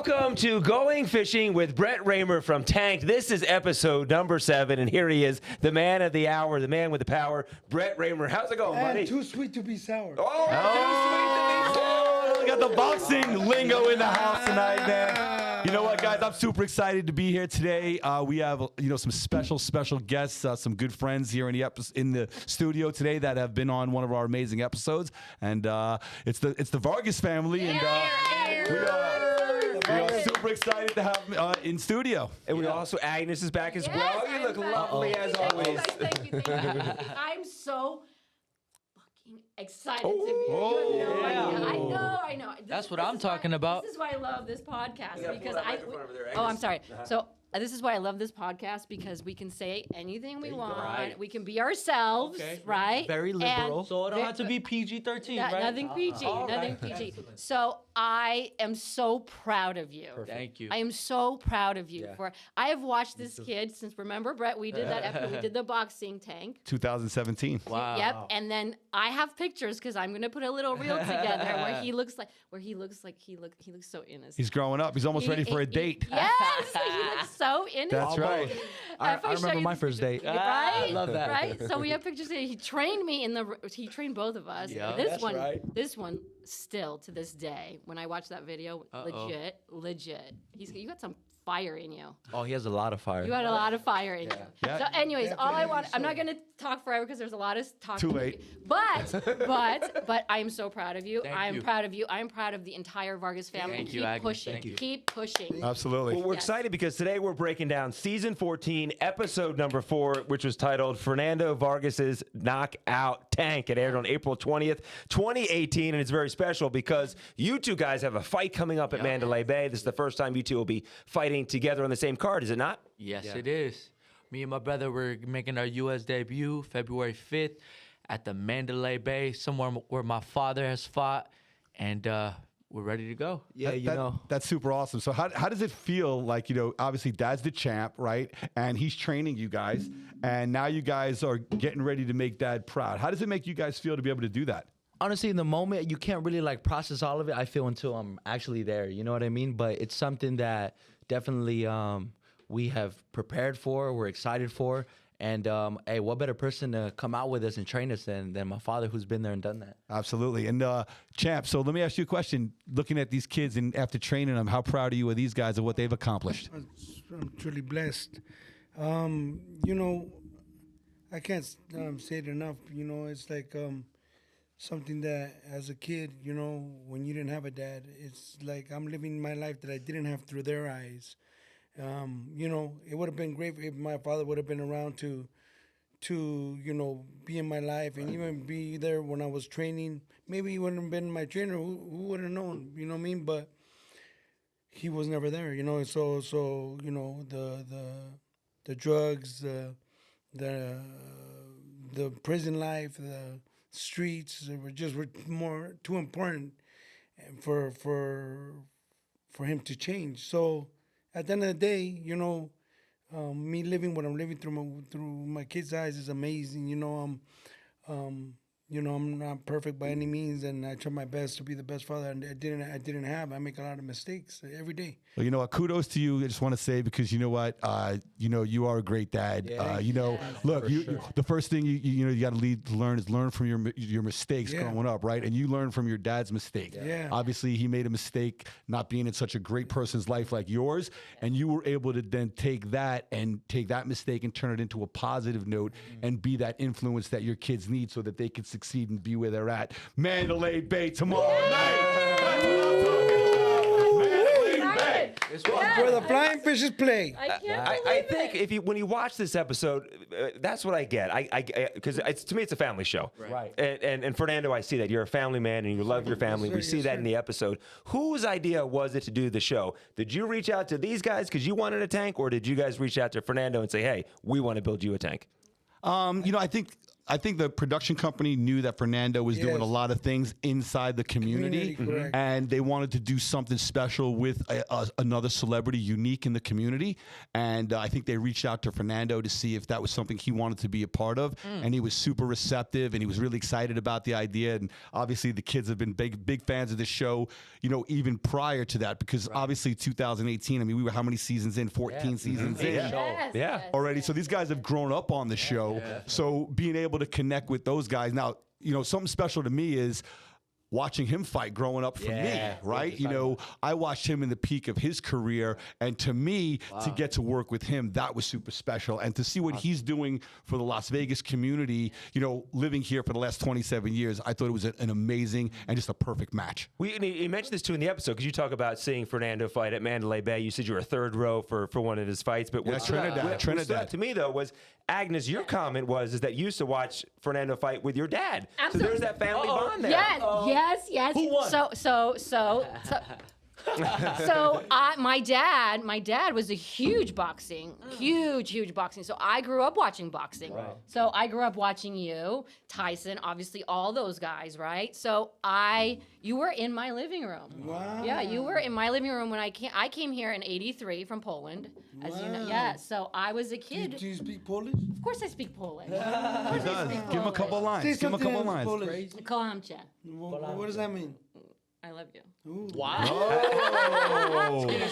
Welcome to Going Fishing with Brett Raymer from Tank. This is episode number 7, and here he is, the man of the hour, the man with the power, Brett Raymer. How's it going, buddy? Too sweet to be sour. Oh, too sweet to be sour. We got the boxing lingo in the house tonight, man. You know what, guys? I'm super excited to be here today. We have, some special guests, some good friends here in the studio today that have been on one of our amazing episodes, and it's the Vargas family, and we are super excited to have them in studio. And we also, Agnes is back as well. You look lovely as always. Thank you. I'm so fucking excited to be here. You have no idea. I know. That's what I'm talking about. This is why I love this podcast because I'm sorry. So this is why I love this podcast because we can say anything we want. Right. We can be ourselves, right? Very liberal. And So it don't have to be PG-13, right? Nothing PG. Nothing PG. So I am so proud of you. Thank you. I am so proud of you I have watched this kid since, remember, Brett, we did that after we did the boxing Tank. 2017. Wow. Yep. And then I have pictures because I'm gonna put a little reel together where he looks so innocent. He's growing up. He's almost ready for a date. Yes, he looks so innocent. That's right. I remember my first date. Right? I love that. Right? So we have pictures. He trained me he trained both of us. Yeah, this that's one, right. this one, still to this day, when I watch that video, legit. You got some fire in you. Oh, he has a lot of fire. You had a lot of fire in you. Yeah. So, anyways, I'm not gonna talk forever because there's a lot of talk. Too late. But I am so proud of you. I am you. proud of you. I am proud of the entire Vargas family. Thank you, Keep Agnes. pushing. Thank you. Keep pushing. Absolutely. Well, we're Yes. excited because today we're breaking down season 14, episode number 4, which was titled Fernando Vargas's Knockout Tank. It aired on April 20th, 2018, and it's very special because you two guys have a fight coming up at Mandalay Bay. This is the first time you two will be fighting together on the same card, is it not? Yes, it is. Me and my brother, we're making our U.S. debut February 5th at the Mandalay Bay, somewhere where my father has fought, and we're ready to go. Yeah, that's super awesome. So how does it feel like, obviously Dad's the champ, right? And he's training you guys, and now you guys are getting ready to make Dad proud. How does it make you guys feel to be able to do that? Honestly, in the moment, you can't really process all of it, I feel, until I'm actually there. You know what I mean? But it's something that definitely we have prepared for, we're excited for. And, hey, what better person to come out with us and train us than my father, who's been there and done that. Absolutely. And, Champ, so let me ask you a question. Looking at these kids and after training them, how proud are you of these guys and what they've accomplished? I'm truly blessed. I can't say it enough. It's like something that as a kid, when you didn't have a dad, it's like I'm living my life that I didn't have through their eyes. It would have been great if my father would have been around to be in my life and even be there when I was training. Maybe he wouldn't have been my trainer. Who would have known? You know what I mean? But he was never there. So the drugs, the prison life, the streets were too important for him to change. So at the end of the day, me living what I'm living through my kids' eyes is amazing. I'm not perfect by any means, and I try my best to be the best father. And I didn't have. I make a lot of mistakes every day. Well, you know what? Kudos to you. I just want to say, because you know what? You are a great dad. Look, the first thing you got to learn from your mistakes growing up, right? And you learn from your dad's mistake. Yeah. Obviously, he made a mistake not being in such a great person's life like yours, and you were able to then take that mistake and turn it into a positive note and be that influence that your kids need so that they can succeed and be where they're at. Mandalay Bay tomorrow night. That's what I'm talking about. Mandalay Bay. Where the flying fishes play. I think when you watch this episode, that's what I get. Because to me it's a family show. Right. And Fernando, I see that you're a family man and you love your family. We see that in the episode. Whose idea was it to do the show? Did you reach out to these guys because you wanted a tank, or did you guys reach out to Fernando and say, "Hey, we want to build you a tank"? I think I think the production company knew that Fernando was doing a lot of things inside the community, correct. and they wanted to do something special with another celebrity unique in the community. And I think they reached out to Fernando to see if that was something he wanted to be a part of. And he was super receptive, and he was really excited about the idea. And obviously, the kids have been big fans of this show, you know, even prior to that, because obviously 2018, I mean, we were how many seasons in? 14 seasons in. Yeah. Already. So these guys have grown up on the show. So being able to connect with those guys. Now, you know, something special to me is watching him fight growing up for me, right? You know, I watched him in the peak of his career, and to me, to get to work with him, that was super special. And to see what he's doing for the Las Vegas community, you know, living here for the last 27 years, I thought it was an amazing and just a perfect match. You mentioned this too in the episode because you talk about seeing Fernando fight at Mandalay Bay. You said you were third row for one of his fights, but what stood out to me though was Agnes. Your comment was that you used to watch Fernando fight with your dad. Absolutely. So there's that family bond there. Yes. Who won? My dad was a huge boxing. So I grew up watching boxing. Right. So I grew up watching you, Tyson, obviously all those guys, right? So you were in my living room. Wow. Yeah, you were in my living room when I came here in '83 from Poland, as you know. Yeah, so I was a kid. Do you speak Polish? Of course I speak Polish. Of course I speak Give him a couple lines. Say Give him a something couple in lines. Polish. Kocham cię. What does that mean? I love you. Oh.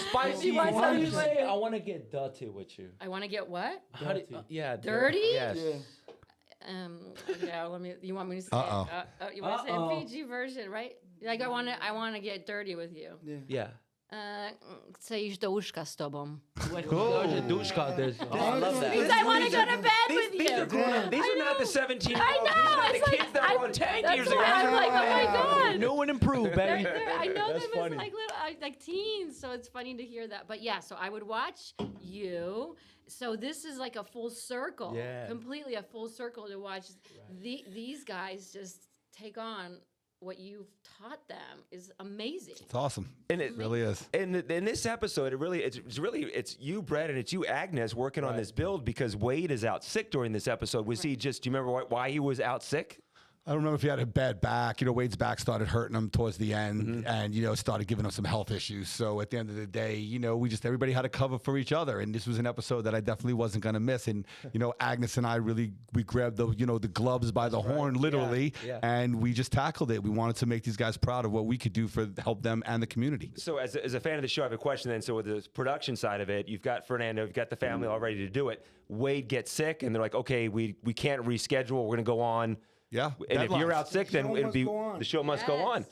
Spicy. You want Why do you something? say I want to get dirty with you? I want to get what? How do yeah, Dirty? Yes. Yeah. Yeah. You want me to say? You want to say a PG version, right? Like I want to get dirty with you. Yeah. Chcę iść do łóżka z tobą. Duszka, there's. Oh, I love that. Because I want to go to bed with These you. are grown. These are not the 17-year-olds. I know. These are not It's the like, kids that were on Tank that's years why ago. I'm like, oh my god. New and improved, baby. I know That's them as funny. like little, like teens, so it's funny to hear that. But yeah, so I would watch you. So this is like a full circle, completely a full circle to watch these guys just take on what you've taught them is amazing. It's awesome. And it really is. And in this episode, it's you, Brett, and it's you, Agnes, working on this build because Wade is out sick during this episode. Was he just? Do you remember why he was out sick? I don't remember if he had a bad back. You know, Wade's back started hurting him towards the end and, you know, started giving him some health issues. So at the end of the day, you know, everybody had a cover for each other. And this was an episode that I definitely wasn't going to miss. And, you know, Agnes and I we grabbed the gloves by the horn, literally, and we just tackled it. We wanted to make these guys proud of what we could do for help them and the community. So as a fan of the show, I have a question then. So with the production side of it, you've got Fernando, you've got the family all ready to do it. Wade gets sick and they're like, okay, we can't reschedule. We're going to go on. Yeah. And if you're deadlines. out sick, then the show must go on.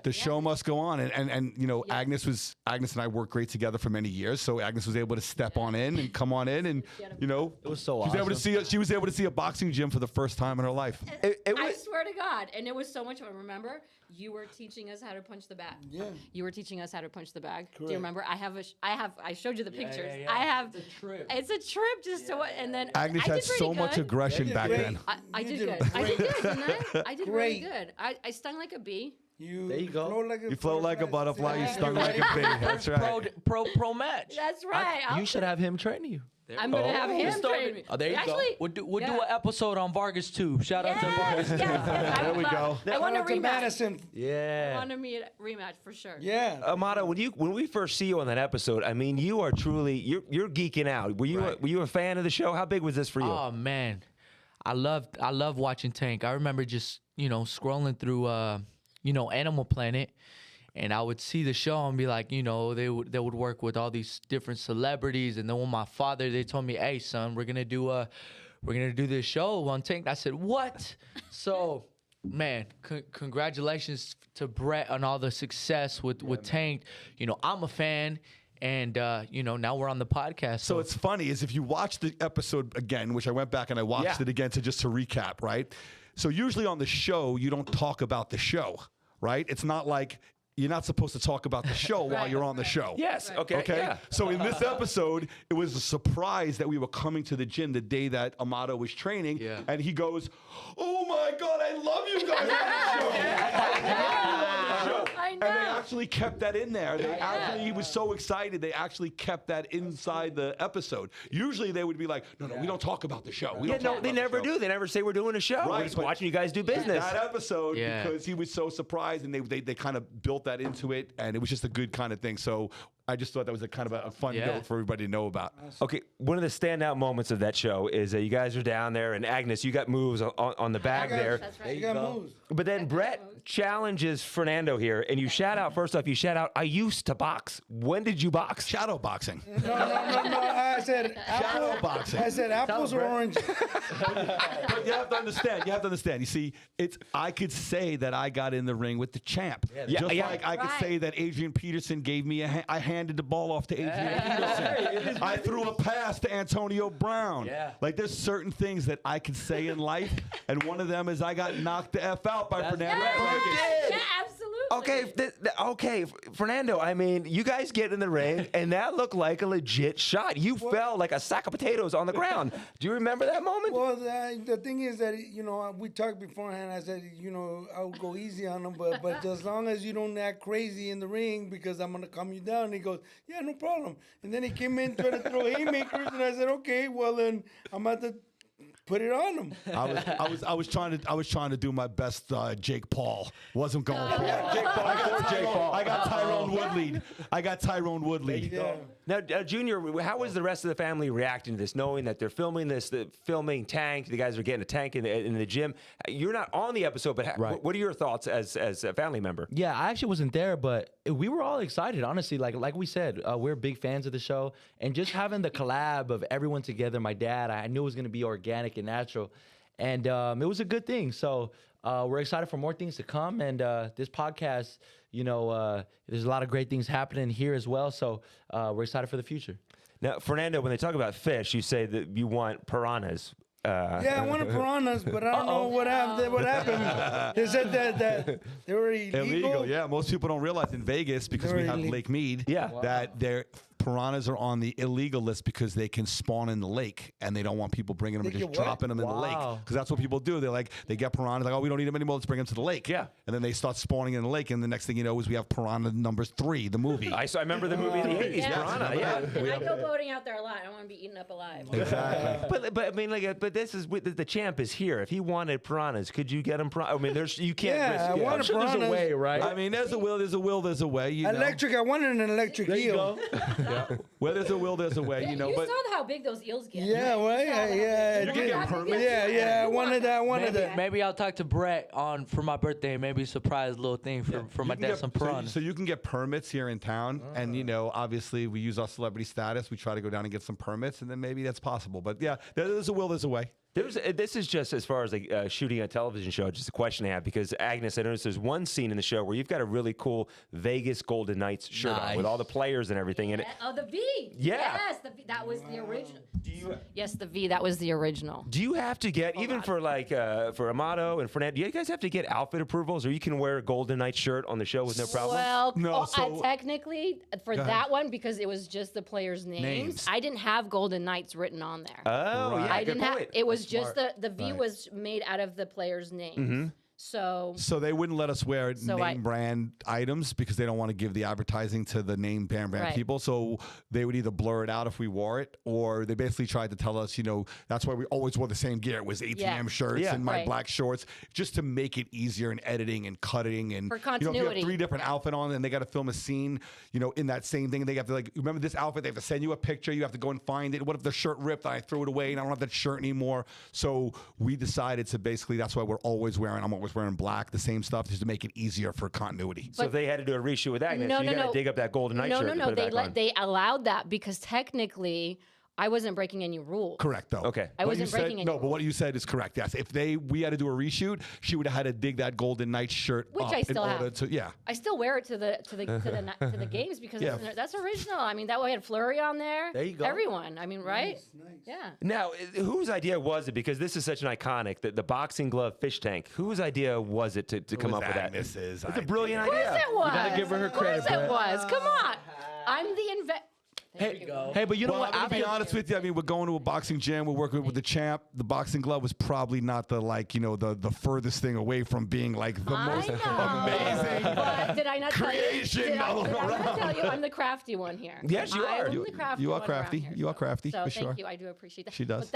The show must go on. And you know, Agnes and I worked great together for many years. So Agnes was able to step on in and come on in and, you know, It was so she awesome. was able to see a boxing gym for the first time in her life. I swear to God, and it was so much fun. Remember, you were teaching us how to punch the bag. Yeah. You were teaching us how to punch the bag. Do Correct. you remember? I showed you the pictures. yeah. I have. It's a trip. It's a trip just to what, and then Agnes I had did pretty so much good. aggression back great. then. I You did did good. I did great. good, didn't I? I did really Great. good. I stung like a bee. There you go. Float like You float like a butterfly, you stung like a bee. That's right. Pro match. That's right. You should have him train you. I'm gonna have him Start- train me. Oh, there you go. Actually, We'll do yeah. an episode on Vargas too. Shout out to Vargas. Yes, There we go. I want a Shout out to rematch. Madison. I Yeah. want to meet a rematch for sure. Yeah. Amado, when we first see you on that episode, I mean, you are truly you're geeking out. Were you a fan of the show? How big was this for you? Oh man, I love watching Tank. I remember just scrolling through Animal Planet, and I would see the show and be like, they would work with all these different celebrities, and then when my father, they told me, hey son, we're gonna do this show on Tank. I said, what? So man, congratulations to Brett on all the success with Tank. I'm a fan. And, now we're on the podcast. So it's funny is if you watch the episode again, which I went back and I watched it again to recap, right? So usually on the show, you don't talk about the show, right? It's not like, you're not supposed to talk about the show while you're on the show. Yes. Okay. Okay. Yeah. So in this episode, it was a surprise that we were coming to the gym the day that Amato was training, and he goes, "Oh my God, I love you guys on the show." I And they know. actually kept that in there. He was so excited. They actually kept that inside the episode. Usually they would be like, "No, we don't talk about the show. We Yeah, don't talk no, they about the never show." do. They never say we're doing a show. Right, We're just but watching you guys do business. That episode, Yeah. because he was so surprised, and they kind of built that into it, and it was just a good kind of thing. So I just thought that was a kind of a fun note for everybody to know about. Okay, one of the standout moments of that show is you guys are down there, and Agnes, you got moves on the bag there. That's You right. got moves. But then Brett challenges Fernando here, and you shout out, first off, I used to box. When did you box? Shadow boxing. No. I said apple. boxing. I said apples or oranges. But you have to understand. You see, I could say that I got in the ring with the champ. Just like I could Right. say that Adrian Peterson gave me I handed the ball off to Adrian Peterson. I threw a pass to Antonio Brown. Like there's certain things that I could say in life, and one of them is I got knocked the F out by Fernando Vargas. Yeah, absolutely. Okay, Fernando, I mean, you guys get in the ring, and that looked like a legit shot. You fell like a sack of potatoes on the ground. Do you remember that moment? Well, the thing is that, we talked beforehand. I said, I'll go easy on them, but as long as you don't act crazy in the ring, because I'm going to calm you down. And he goes, yeah, no problem. And then he came in trying to throw haymakers, and I said, okay, well, then I'm about to put it on him. I was trying to do my best Jake Paul. Wasn't going for it. Jake Paul. I got Tyrone Woodley. Yeah. Now, Junior, how was the rest of the family reacting to this, knowing that they're filming this, filming Tank, the guys are getting a tank in the gym? You're not on the episode, but what are your thoughts as a family member? Yeah, I actually wasn't there, but we were all excited, honestly. Like we said, we're big fans of the show, and just having the collab of everyone together. My dad, I knew it was going to be organic and natural, and it was a good thing. So we're excited for more things to come, and this podcast, there's a lot of great things happening here as well. So we're excited for the future. Now, Fernando, when they talk about fish, you say that you want piranhas. Yeah, I wanted piranhas, but I don't know what happened. They said that they were illegal. Yeah, most people don't realize in Vegas, because we have Lake Mead, that their piranhas are on the illegal list because they can spawn in the lake, and they don't want people bringing them and just dropping them in the lake. Because that's what people do. They get piranhas, like, oh, we don't need them anymore, let's bring them to the lake. Yeah. And then they start spawning in the lake, and the next thing you know is we have Piranha number 3, the movie. I remember the movie in the 80s, Piranha. Yeah. And I go boating out there a lot. I don't want to be eaten up alive. Exactly. But I mean, but this is the champ is here. If he wanted piranhas, could you get him? I mean, you can't. Yeah, risk I it. wanted I'm sure there's a piranhas. way, right? I mean, there's a will, there's a way. You know. Electric. I wanted an electric eel. Where there's a will, there's a way. You But saw how big those eels get. Yeah, well, yeah. You can get permits. Yeah. I wanted that. Maybe I'll talk to Brett for my birthday. Maybe a surprise little thing for my dad, some piranha. So you can get permits here in town, and obviously we use our celebrity status. We try to go down and get some permits, and then maybe that's possible. But yeah, there's a will, there's a way. This is just as far as shooting a television show, just a question I have, because Agnes, I noticed there's one scene in the show where you've got a really cool Vegas Golden Knights shirt on with all the players and everything in it. Oh, the V. Yeah. Yes, the V. That was the original. Yes, the V. That was the original. Do you have to get, even for for Amato and Fernando, do you guys have to get outfit approvals, or you can wear a Golden Knights shirt on the show with no problem? Well, No, technically, for that one, because it was just the players' names, I didn't have Golden Knights written on there. Oh, yeah, I good didn't have. point. It was just the V was made out of the players' names. So they wouldn't let us wear So name brand items because they don't want to give the advertising to the name brand Right. people. So they would either blur it out if we wore it, or they basically tried to tell us, that's why we always wore the same gear. It was ATM shirts and my Right. black shorts, just to make it easier in editing and cutting. And For if you have continuity. 3 different outfit on and they got to film a scene, in that same thing, they have to remember this outfit. They have to send you a picture. You have to go and find it. What if the shirt ripped? I threw it away and I don't have that shirt anymore. So we decided to basically, that's why I'm always wearing black, the same stuff, just to make it easier for continuity. So if they had to do a reshoot with Agnes, No, you got to no. dig up that Golden Knights shirt and put it back on. They allowed that because technically I wasn't breaking any rules. Correct, though. Okay. I What you wasn't said- breaking any No, but what you said is correct. Yes, if we had to do a reshoot, she would have had to dig that Golden Knight shirt Which up I still in order have. to. Yeah. I still wear it to the games because Yeah. that's original. I mean, that way I had Fleury on there. There you go. Everyone. I mean, right? Yeah. Now, whose idea was it? Because this is such an iconic, the boxing glove fish tank. Whose idea was it to come up with that? Agnes's It's a brilliant Of course idea. it was. gotta give her her credit, Of course it Brett. was. Come on. I'm the Hey, but you know Well, what? I'm gonna be honest with you. I mean, we're going to a boxing gym. We're working with the champ. The boxing glove was probably not the the furthest thing away from being like the most amazing. But did I not tell you? creation Did I all not around. tell you? I'm the crafty one here. Yes, you are. I'm the crafty You are one around crafty. here, You are crafty, So for thank sure. you. I do appreciate that. She does. But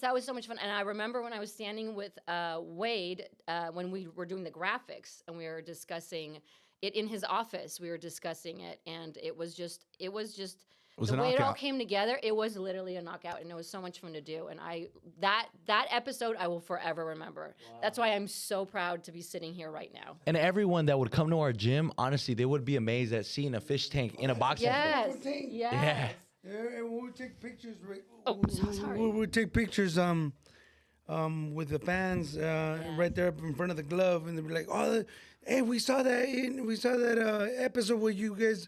that was so much fun. And I remember when I was standing with Wade when we were doing the graphics and we were discussing it in his office. We were discussing it, and it was just was the a way it all knockout. came together. It was literally a knockout, and it was so much fun to do. And that episode I will forever remember. That's why I'm so proud to be sitting here right now. And everyone that would come to our gym, honestly, they would be amazed at seeing a fish tank in a boxing Yes. Tank. Yes. Yeah. Yeah, and we'll take pictures. Oh, sorry. We'll take pictures with the fans right there up in front of the glove, and they'll be like, "Oh, hey, we saw that episode where you guys,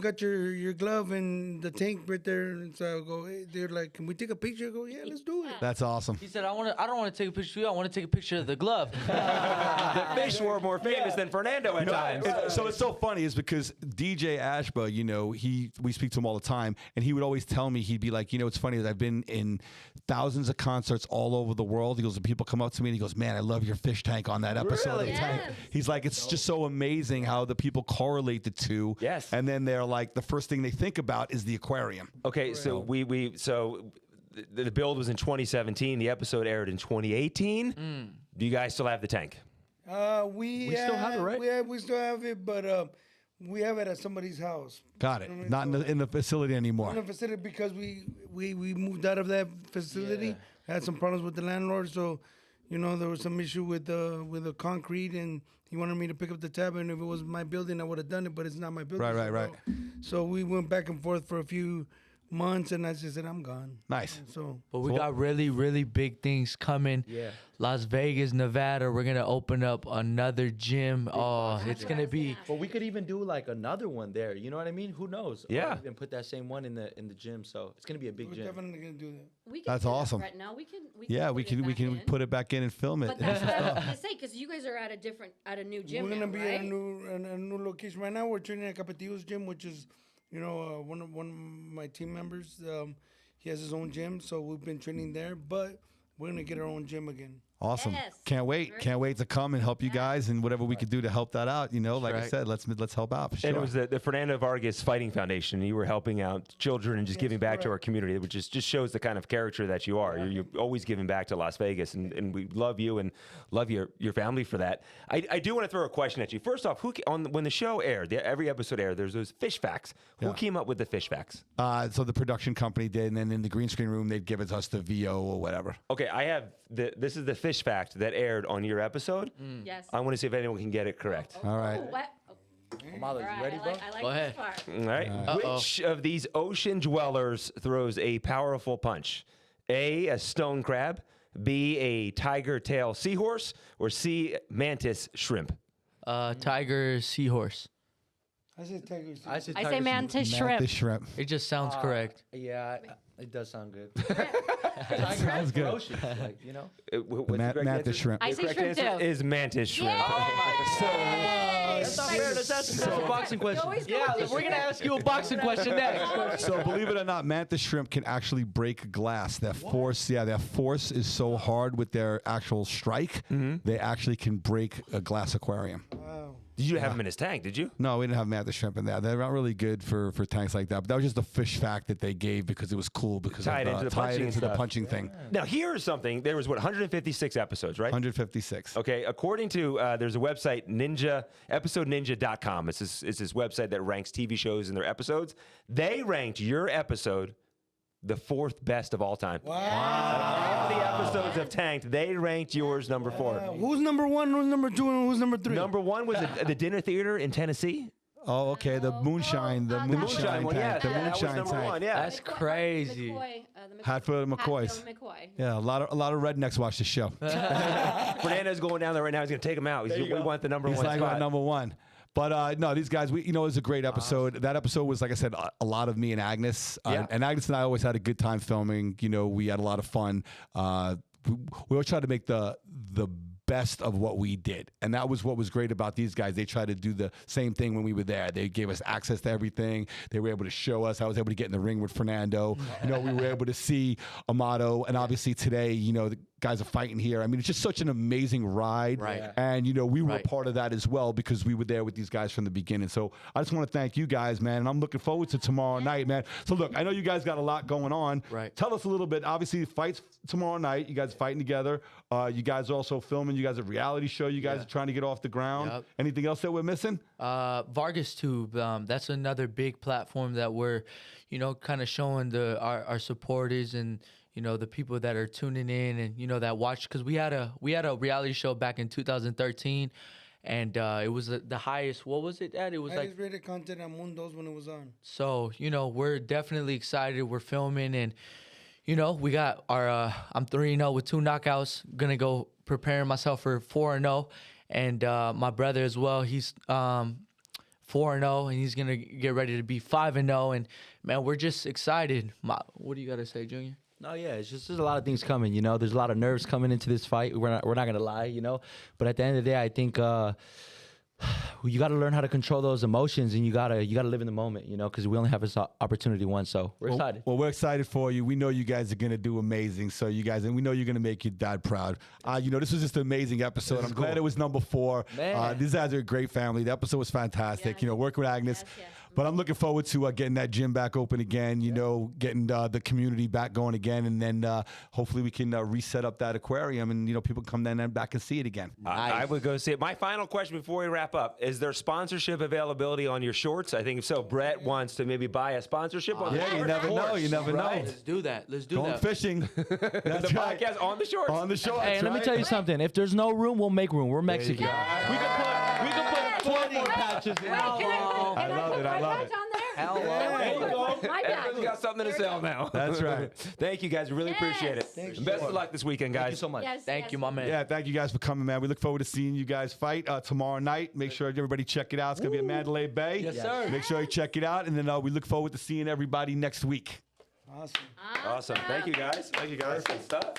got your glove and the tank right there." And so I go, hey, they're like, "Can we take a picture?" I go, "Yeah, let's do it." That's awesome. He said, I don't want to take a picture of you. I want to take a picture of the glove. The fish were more famous than Fernando at times. So it's so funny is because DJ Ashba, we speak to him all the time, and he would always tell me, he'd be like, it's funny that I've been in thousands of concerts all over the world. He goes, and people come up to me and he goes, "Man, I love your fish tank on that episode of the tank." Yes. He's like, it's just so amazing how the people correlate the two. Yes. And then they're like, the first thing they think about is the aquarium. Okay, so the build was in 2017. The episode aired in 2018. Do you guys still have the tank? We still have it, right? We still have it, but we have it at somebody's house. Got it. Not in the facility anymore. In the facility because we moved out of that facility. Had some problems with the landlord, so there was some issue with the concrete, and he wanted me to pick up the tab. And if it was my building, I would have done it, but it's not my building. Right. So we went back and forth for a few months, and I just said, "I'm gone." Nice. So But we got really, really big things coming. Yeah. Las Vegas, Nevada. We're gonna open up another gym. Oh, it's gonna be. But we could even do like another one there. You know what I mean? Who knows? Yeah. Or even put that same one in the gym. So it's gonna be a big we're gym. definitely gonna do that. We can That's do that awesome. right now. We can Yeah, we put it can back in. put it back in and film it. But that's what I was gonna say, because you guys are at a new gym We're gonna now, be right? at a new location right now. We're training at Capetillo's gym, which is one of my team members. He has his own gym, so we've been training there. But we're gonna get our own gym again. Awesome. Yes. Can't wait. Very Can't wait to come and help you guys and whatever we could do to help that out. Like I right. said, let's help out for sure. And it was the Fernando Vargas Fighting Foundation. You were helping out children and just giving back to correct. our community, which just shows the kind of character that you are. You're always giving back to Las Vegas, and we love you and love your family for that. I do want to throw a question at you. First off, when the show aired, every episode aired, there's those fish facts. Who Yeah. came up with the fish facts? So the production company did, and then in the green screen room, they'd give it to us the VO or whatever. Okay, I have this is the fish fact that aired on your episode. Yes. I want to see if anyone can get it correct. All right. Oh, what? Oh, Kamala, all you right, ready, bro? I like Go this ahead. part. All right. Which of these ocean dwellers throws a powerful punch? A stone crab, B, a tiger tail seahorse, or C, mantis shrimp? Tiger, seahorse. I said tiger. I say I say mantis shrimp. The shrimp. It just sounds correct. Yeah, it does sound good. Sounds good. Ferocious, What's the correct Mantis answer? shrimp. I The say correct shrimp answer too. is mantis shrimp. That's not fair. That's a boxing question. always go Yeah, with the we're gonna ask you a boxing question next. So believe it or not, mantis shrimp can actually break glass. Their force is so hard with their actual strike, they actually can break a glass aquarium. Wow. Did you have him in his tank? Did you? No, we didn't have mantis shrimp in there. They're not really good for tanks like that. But that was just a fish fact that they gave because it was cool because Tied into the punching into the stuff. punching thing. Now here's something. There was 156 episodes, right? 156. Okay, according to there's a website episodeninja.com. It's this website that ranks TV shows and their episodes. They ranked your episode the 4th best of all time. Wow. All the episodes of Tanked, they ranked yours number 4. Who's number 1? Who's number 2? And who's number 3? Number 1 was the dinner theater in Tennessee. Oh, okay. The moonshine. The The moonshine moonshine one, yeah, tank. The that was moonshine number tank. 1. Yeah. That's crazy. McCoy, Hatfield and McCoys. Hatfield and McCoy. Yeah, a lot of rednecks watch the show. Fernando's going down there right now. He's going to take him out. We want the number He's one like spot. number one. But no, these guys, it was a great episode. That episode was, like I said, a lot of me and Agnes. Yeah. And Agnes and I always had a good time filming. We had a lot of fun. We always tried to make the best of what we did. And that was what was great about these guys. They tried to do the same thing when we were there. They gave us access to everything. They were able to show us. I was able to get in the ring with Fernando. We were able to see Amato. And obviously today, the guys are fighting here. I mean, it's just such an amazing ride. Right. Yeah. And, we were Right. a part of that as well because we were there with these guys from the beginning. So I just want to thank you guys, man. And I'm looking forward to tomorrow night, man. So look, I know you guys got a lot going on. Right. Tell us a little bit. Obviously, fights tomorrow night. You guys are fighting together. You guys are also filming. You guys have a reality show. You guys are trying to get off the ground. Yep. Anything else that we're missing? Vargas Tube, that's another big platform that we're, kind of showing our supporters and the people that are tuning in and that watch, because we had a reality show back in 2013, and it was the highest. What was it at? It was Highest rated content on Mundos when it was on. So we're definitely excited. We're filming and. We got our. I'm 3-0 with 2 knockouts. Gonna go preparing myself for 4-0, and my brother as well. He's 4-0, and he's gonna get ready to be 5-0. And man, we're just excited. What do you gotta say, Junior? No, yeah, it's just there's a lot of things coming. There's a lot of nerves coming into this fight. We're not gonna lie, But at the end of the day, I think you got to learn how to control those emotions, and you gotta live in the moment, because we only have this opportunity once. So we're excited. Well, we're excited for you. We know you guys are gonna do amazing. So you guys, and we know you're gonna make your dad proud. This was just an amazing episode. I'm glad it was number 4. Man. These guys are a great family. The episode was fantastic. Yes. Working with Agnes. Yes. But I'm looking forward to getting that gym back open again, getting the community back going again. And then hopefully we can reset up that aquarium and, people come then and back and see it again. I would go see it. My final question before we wrap up, is there sponsorship availability on your shorts? I think if so, Brett wants to maybe buy a sponsorship on the Yeah, you shorts. never know. You never know. Let's do that. Let's do Going that. fishing. That's The right. podcast on the shorts. On the shorts. Hey, and let me tell you something. If there's no room, we'll make room. We're Mexican. We can put 4 more patches in. I love it. I love it. On there? Hell, There you go. My bad. Everyone's got something to sell now. That's right. Thank you guys. We really appreciate it. Thanks. And best of luck this weekend, guys. Thank you so much. Yes, Thank yes. you, my man. Yeah, thank you guys for coming, man. We look forward to seeing you guys fight tomorrow night. Make sure everybody check it out. It's going to be at Mandalay Bay. Yes, sir. Make sure you check it out. And then we look forward to seeing everybody next week. Awesome. Awesome. Thank you, guys. Thank you, guys. Good stuff.